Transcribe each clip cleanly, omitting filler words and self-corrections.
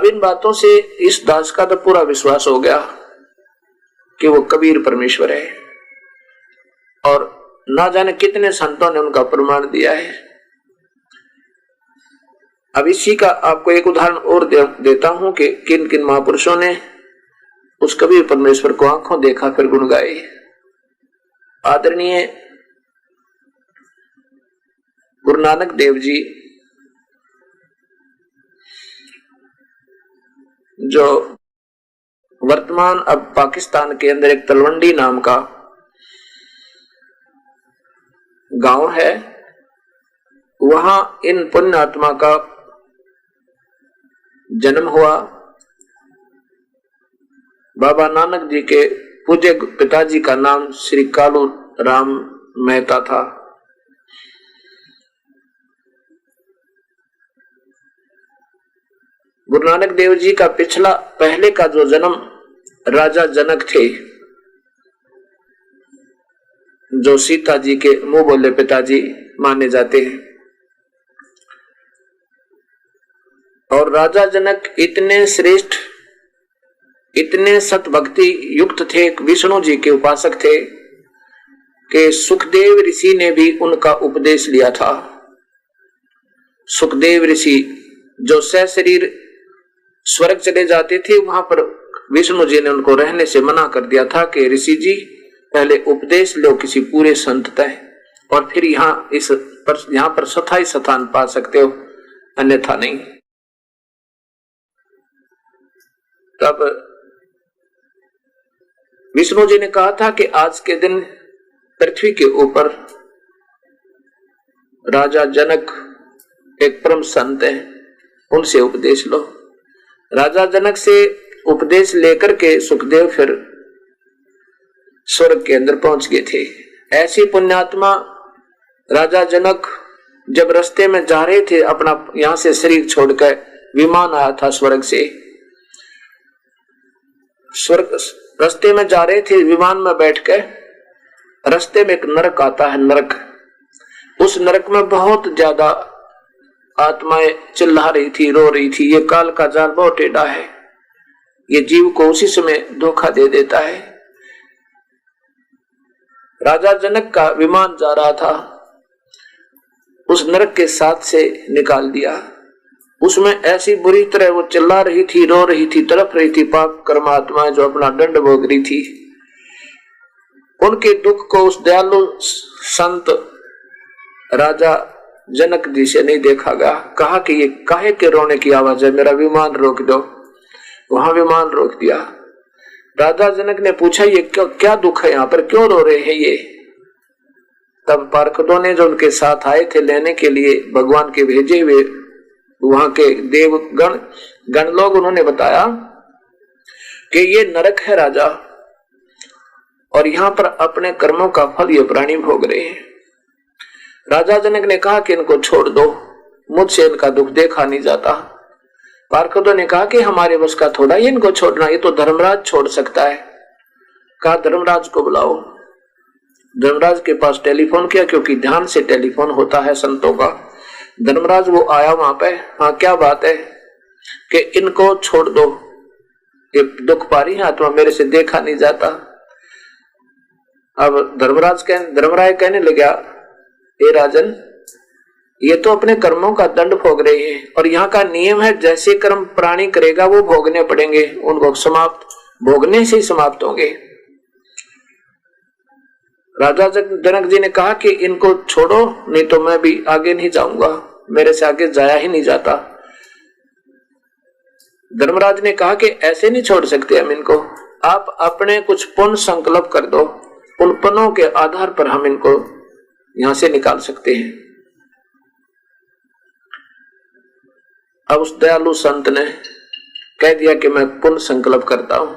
अब इन बातों से इस दास का तो पूरा विश्वास हो गया कि वो कबीर परमेश्वर है, और ना जाने कितने संतों ने उनका प्रमाण दिया है। अब इसी का आपको एक उदाहरण और देता हूं कि किन किन महापुरुषों ने उस कबीर परमेश्वर को आंखों देखा फिर गुण गाए। आदरणीय गुरु नानक देव जी, जो वर्तमान अब पाकिस्तान के अंदर एक तलवंडी नाम का गांव है, वहां इन पुण्य आत्मा का जन्म हुआ। बाबा नानक जी के पूज्य पिताजी का नाम श्री कालू राम मेहता था। गुरु नानक देव जी का पिछला पहले का जो जन्म राजा जनक थे, जो सीता जी के मुंह बोले पिताजी माने जाते हैं, और राजा जनक इतने श्रेष्ठ, इतने सतभक्ति युक्त थे, विष्णु जी के उपासक थे कि सुखदेव ऋषि ने भी उनका उपदेश लिया था। सुखदेव ऋषि जो सशरीर स्वर्ग चले जाते थे, वहां पर विष्णु जी ने उनको रहने से मना कर दिया था कि ऋषि जी पहले उपदेश लो किसी पूरे संत तय, और फिर यहाँ पर स्थायी स्थान पा सकते हो, अन्यथा नहीं। तब विष्णु जी ने कहा था कि आज के दिन पृथ्वी के ऊपर राजा जनक एक परम संत है, उनसे उपदेश लो। राजा जनक से उपदेश लेकर के सुखदेव फिर स्वर्ग के अंदर पहुंच गए थे। ऐसी पुण्यात्मा राजा जनक जब रास्ते में जा रहे थे, अपना यहां से शरीर छोड़कर, विमान आया था स्वर्ग से, स्वर्ग रास्ते में जा रहे थे, विमान में बैठकर रास्ते में एक नरक आता है, नरक। उस नरक में बहुत ज्यादा आत्माएं चिल्ला रही थी, रो रही थी, ये काल का जाल बहुत टेढ़ा है, ये जीव को उसी समय धोखा दे देता है। राजा जनक का विमान जा रहा था, उस नरक के साथ से निकाल दिया। उसमें ऐसी बुरी तरह वो चिल्ला रही थी, रो रही थी, तड़प रही थी, पाप कर्मात्माएं जो अपना दंड भोग रही थी। उनके दुख को उस दयालु संत राजा जनक जी से नहीं देखा गया। कहा कि ये काहे के रोने की आवाज है, मेरा विमान रोक दो। वहां विमान रोक दिया। राजा जनक ने पूछा, ये क्या दुख है, यहाँ पर क्यों रो रहे हैं ये? तब पार्षदों ने जो उनके साथ आए थे लेने के लिए, भगवान के भेजे हुए वहां के देव गण लोग, उन्होंने बताया कि ये नरक है राजा, और यहाँ पर अपने कर्मों का फल ये प्राणी भोग रहे हैं। राजा जनक ने कहा कि इनको छोड़ दो, मुझसे इनका दुख देखा नहीं जाता। पार्षदों ने कहा कि हमारे बस का थोड़ा ही इनको छोड़ना, ये तो धर्मराज छोड़ सकता है। कहा धर्मराज को बुलाओ। धर्मराज के पास टेलीफोन किया, क्योंकि ध्यान से टेलीफोन होता है संतों का। धर्मराज वो आया वहां पे। हाँ क्या बात है? कि इनको छोड़ दो, ये दुख पा रही है आत्मा, मेरे से देखा नहीं जाता। अब धर्मराय कहने लगा, हे राजन, ये तो अपने कर्मों का दंड भोग रहे हैं, और यहाँ का नियम है जैसे कर्म प्राणी करेगा वो भोगने पड़ेंगे, उनको समाप्त भोगने से ही समाप्त होंगे। राजा जनक जी ने कहा कि इनको छोड़ो, नहीं तो मैं भी आगे नहीं जाऊंगा, मेरे से आगे जाया ही नहीं जाता। धर्मराज ने कहा कि ऐसे नहीं छोड़ सकते हम इनको, आप अपने कुछ पुण्य संकल्प कर दो, उन पुण्यों के आधार पर हम इनको यहां से निकाल सकते हैं। अब उस दयालु संत ने कह दिया कि मैं पुण्य संकल्प करता हूं।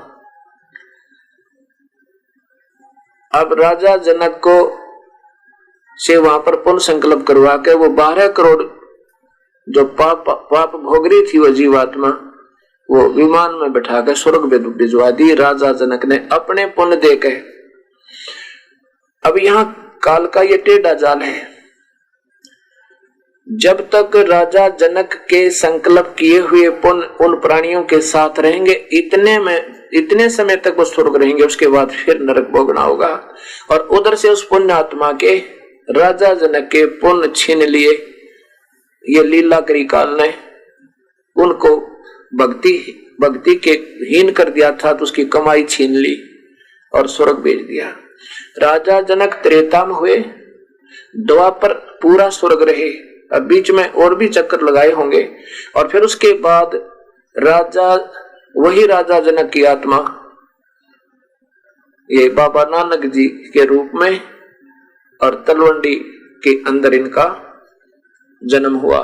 अब राजा जनक को से वहां पर पुण्य संकल्प करवा के वो 12 करोड़ जो पाप भोग रही थी वो जीवात्मा, वो विमान में बिठा कर स्वर्ग में भिजवा दी राजा जनक ने अपने पुण्य दे के। अब यहाँ काल का ये टेढ़ा जाल है। जब तक राजा जनक के संकल्प किए हुए पुण्य उन प्राणियों के साथ रहेंगे, इतने समय तक वो स्वर्ग रहेंगे, उसके बाद फिर नरक भोगना होगा। और उधर से उस पुण्य आत्मा के राजा जनक के पुण्य छीन लिए, ये लीला करी काल ने, उनको भक्ति के हीन कर दिया था, तो उसकी कमाई छीन ली और स्वर्ग भेज दिया। राजा जनक त्रेता में हुए, द्वापर पूरा स्वर्ग रहे, अब बीच में और भी चक्कर लगाए होंगे, और फिर उसके बाद वही राजा जनक की आत्मा ये बाबा नानक जी के रूप में और तलवंडी के अंदर इनका जन्म हुआ।